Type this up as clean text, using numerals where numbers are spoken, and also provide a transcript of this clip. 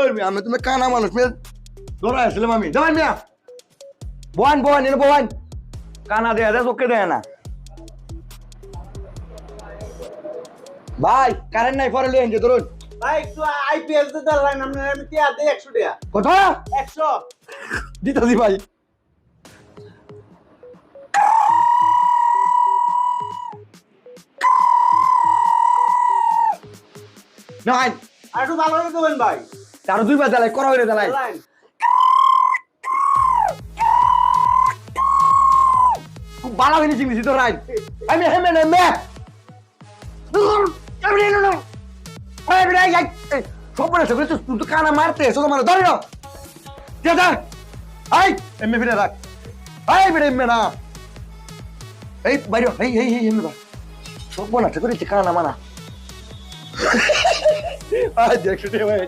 করবি আমি তুমি কানা মানুষ মেয়ে ধরা আসছিলাম আমি যাবেন মিয়া বোয়ান বোয়ান এনে বোয়ান কানা দেয়া দেয় চোখে দেয় না ভাই কারেন্ট নাই পরে লিয়ে আনছে ধরুন ভাই একটু আইপিএল তে দাঁড়ান আমরা আমি টিয়া দেই 100 টাকা কথা 100 দিতাছি ভাই নাই আর একটু ভালো করে দেবেন ভাই তারও দুইবার জ্বালাই করা হইলে জ্বালাই দাঁড়ান খুব ভালো ফিনিশিং দিছি তো রাইট আমি হেমে নেমে আমি নেন না এই বিড়াই এই সব বলে সব তুই তো কানা মারতে এসো তো মানে ধরে নাও দাদা এই এমএ ফিরে রাখ এই বিড়াই এমএ না এই বাইরে এই এই এই এমএ সব বলে সব করে কানা মানা আজ 100 টাকা ভাই